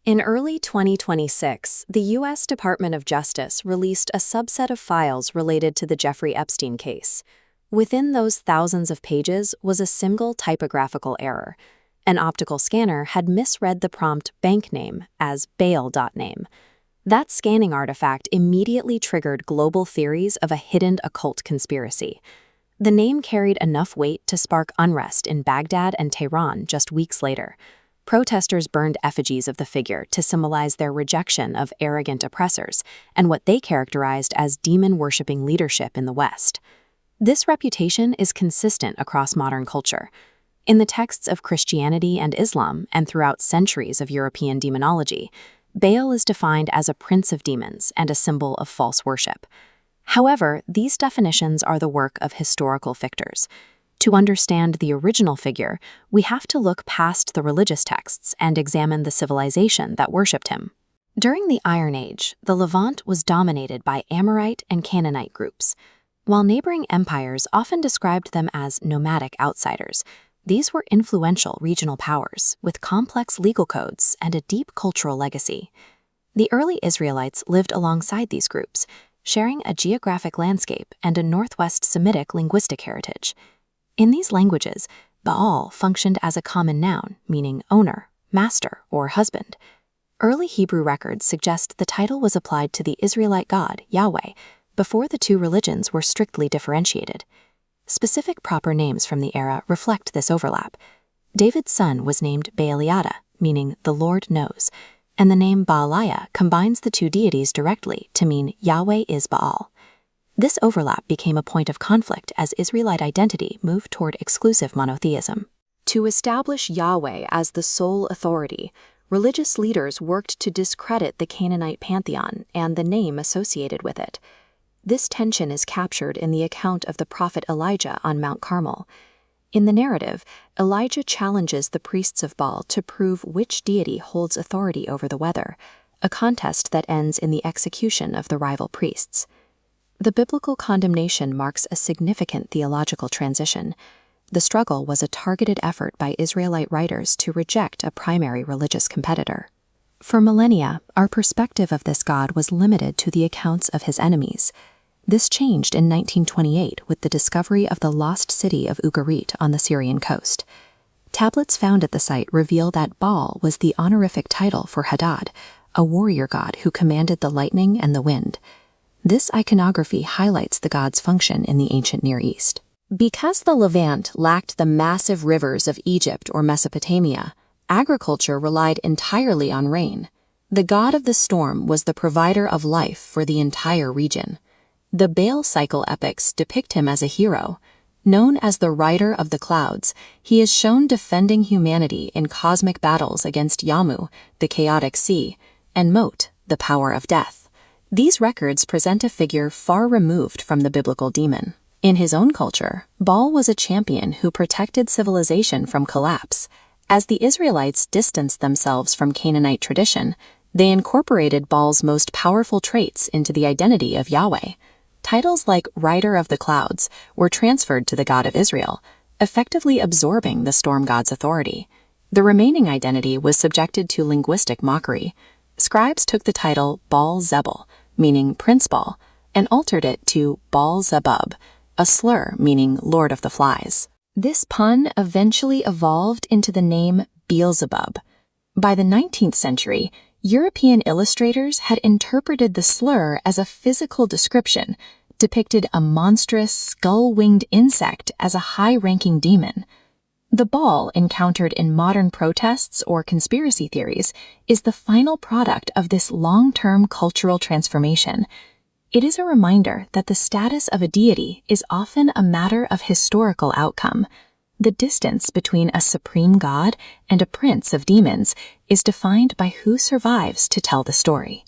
In early 2026, the U.S. Department of Justice released a subset of files related to the Jeffrey Epstein case. Within those thousands of pages was a single typographical error. An optical scanner had misread the prompt bank name as bale.name. That scanning artifact immediately triggered global theories of a hidden occult conspiracy. The name carried enough weight to spark unrest in Baghdad and Tehran just weeks later. Protesters burned effigies of the figure to symbolize their rejection of arrogant oppressors and what they characterized as demon-worshipping leadership in the West. This reputation is consistent across modern culture. In the texts of Christianity and Islam, and throughout centuries of European demonology, Baal is defined as a prince of demons and a symbol of false worship. However, these definitions are the work of historical fictors. To understand the original figure, we have to look past the religious texts and examine the civilization that worshipped him. During the Iron Age, the Levant was dominated by Amorite and Canaanite groups. While neighboring empires often described them as nomadic outsiders, these were influential regional powers with complex legal codes and a deep cultural legacy. The early Israelites lived alongside these groups, sharing a geographic landscape and a Northwest Semitic linguistic heritage. In these languages, Baal functioned as a common noun, meaning owner, master, or husband. Early Hebrew records suggest the title was applied to the Israelite god, Yahweh, before the two religions were strictly differentiated. Specific proper names from the era reflect this overlap. David's son was named Baaliada, meaning the Lord knows, and the name Baaliah combines the two deities directly to mean Yahweh is Baal. This overlap became a point of conflict as Israelite identity moved toward exclusive monotheism. To establish Yahweh as the sole authority, religious leaders worked to discredit the Canaanite pantheon and the name associated with it. This tension is captured in the account of the prophet Elijah on Mount Carmel. In the narrative, Elijah challenges the priests of Baal to prove which deity holds authority over the weather, a contest that ends in the execution of the rival priests. The biblical condemnation marks a significant theological transition. The struggle was a targeted effort by Israelite writers to reject a primary religious competitor. For millennia, our perspective of this god was limited to the accounts of his enemies. This changed in 1928 with the discovery of the lost city of Ugarit on the Syrian coast. Tablets found at the site reveal that Baal was the honorific title for Hadad, a warrior god who commanded the lightning and the wind. This iconography highlights the god's function in the ancient Near East. Because the Levant lacked the massive rivers of Egypt or Mesopotamia, agriculture relied entirely on rain. The god of the storm was the provider of life for the entire region. The Baal cycle epics depict him as a hero. Known as the rider of the clouds, he is shown defending humanity in cosmic battles against Yamu, the chaotic sea, and Mot, the power of death. These records present a figure far removed from the biblical demon. In his own culture, Baal was a champion who protected civilization from collapse. As the Israelites distanced themselves from Canaanite tradition, they incorporated Baal's most powerful traits into the identity of Yahweh. Titles like Rider of the Clouds were transferred to the God of Israel, effectively absorbing the storm god's authority. The remaining identity was subjected to linguistic mockery. Scribes took the title Baal-zebul, meaning Prince Baal, and altered it to Baal-zebub, a slur meaning Lord of the Flies. This pun eventually evolved into the name Beelzebub. By the 19th century, European illustrators had interpreted the slur as a physical description, depicted a monstrous, skull-winged insect as a high-ranking demon. The Baal encountered in modern protests or conspiracy theories is the final product of this long-term cultural transformation. It is a reminder that the status of a deity is often a matter of historical outcome. The distance between a supreme god and a prince of demons is defined by who survives to tell the story.